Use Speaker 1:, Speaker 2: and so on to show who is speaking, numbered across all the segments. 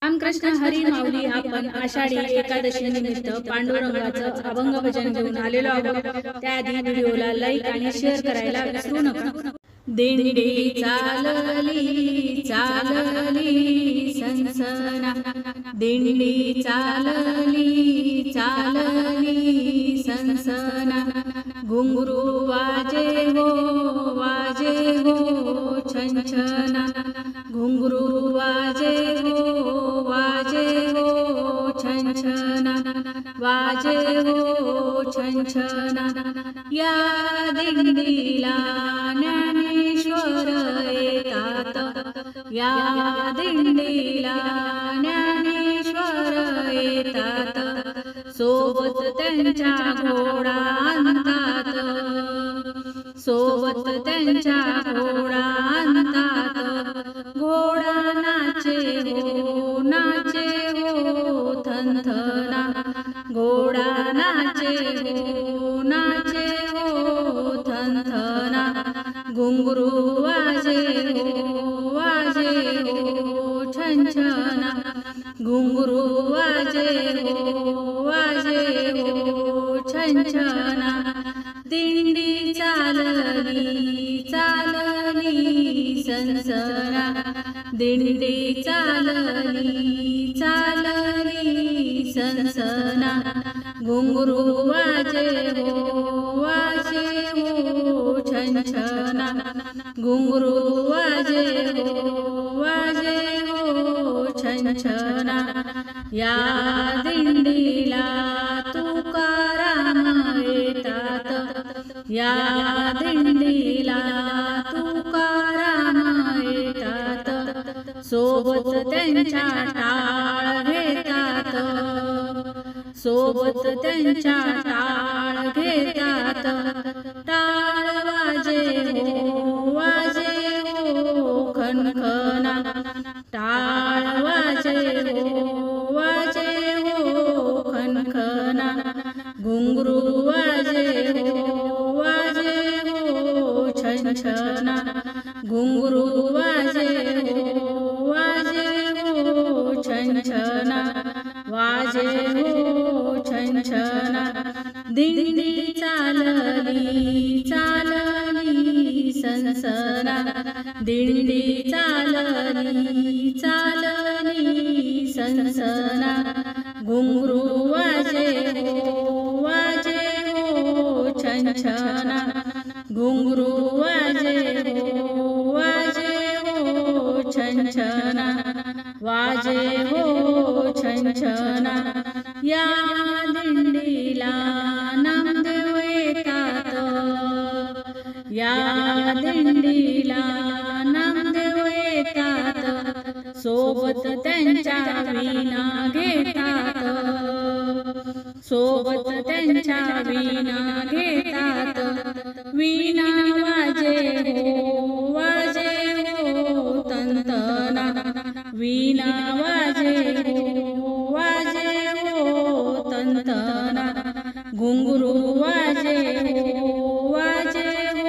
Speaker 1: रामकृष्ण हरी माऊली. आपण आषाढी एकादशी निमित्त पांडुरंगाचं अभंग भजन घेऊन आलेलो आहोत. त्याआधी व्हिडिओला लाईक आणि शेअर करायला विसरू नका. दिंडी चालली चालली सनसना, दिंडी चालली चालली सनसना, घुंगरू वाजे हो छनछना, घुंगरू वाजे हो छनछना, वाजे हो छनछना. या दिंडीला ज्ञानेश्वर येतात, या दिंडीला ज्ञानेश्वर येतात, सोबत त्यांच्या घोडा आणतात, सोबत त्यांच्या घोडा आणतात. घोडा नाचे हो थनथना, घोडा नाचे हो थनथना, घुंगरू वाजे हो छनछना, घुंगरू वाजे हो छनछना. दिंडी चालली चालली सनसना, दिंडी चालली चालली सनसना, घुंगरू वाजे हो छनछना, घुंगरू वाजे हो छनछना. या दिंडीला तुकाराम येतात, या दिंडीला तुकाराम येतात, सोबत त्यांच्या टाळ घेतात, सोबत त्यांच्या टाळ घेतात. टाळ वाजे हो खनखना, टाळ वाजे हो खनखना, घुंगरू वाजे हो छनछना, घुंगरू वाजे हो छनछना, वाजे हो छनछना. दिंडी चालली चालली सनसना, दिंडी चालली चालली सनसना, घुंगरू वाजे हो छनछना, घुंगरू वाजे हो छनछना, वाजे हो छनछना. या दिंडीला नामदेव येतात, या दिंडीला नामदेव येतात, सोबत त्यांच्या वीणा घेतात, सोबत त्यांच्या वीणा घेतात. वीणा वाजे हो तंतना, वीणा वाजे हो तंतना, घुंगरू वाजे हो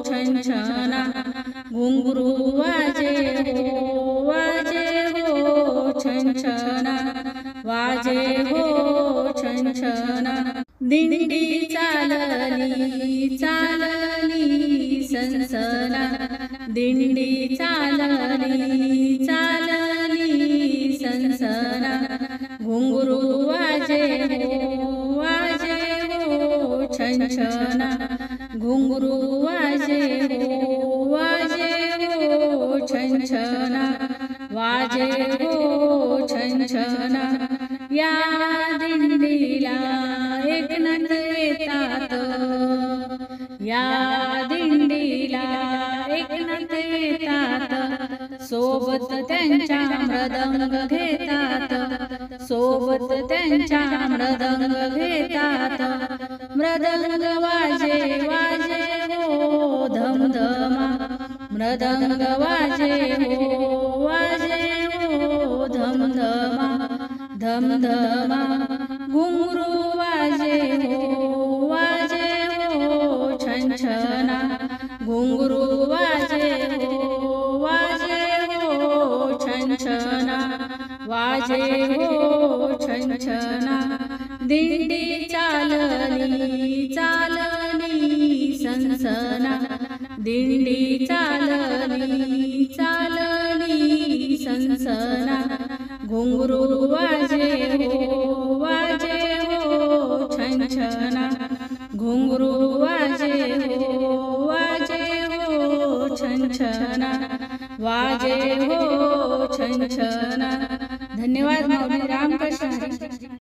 Speaker 1: छनछना, घुंगरू वाजे हो छनछना, वाजे हो छनछना. दिंडी चालली चालली सनसना, दिंडी चालली चालली सनसना, घुंगरू वाजे हो छनछना, घुंगरू वाजे हो छनछना, वाजे हो छनछना. या दिंडीला एकनाथ येतात, या दिंडीला एकनाथ येतात, सोबत त्यांच्या मृदंग घेतात, सोबत त्यांच्या मृदंग घेतात. मृदंग वाजे हो धमधमा, मृदंग वाजे हो धमधमा, धमधमा. घुंगरू वाजे हो छनछना, घुंगरू वाजे हो छनछना, वाजे हो छनछना दिंडी चालली चालली सनसना दिंडी चालली चालली सनसना घुंगरू वाजे हो छनछना घुंगरू वाजे हो छनछना वाजे हो छनछना। धन्यवाद माऊली. रामकृष्ण हरी.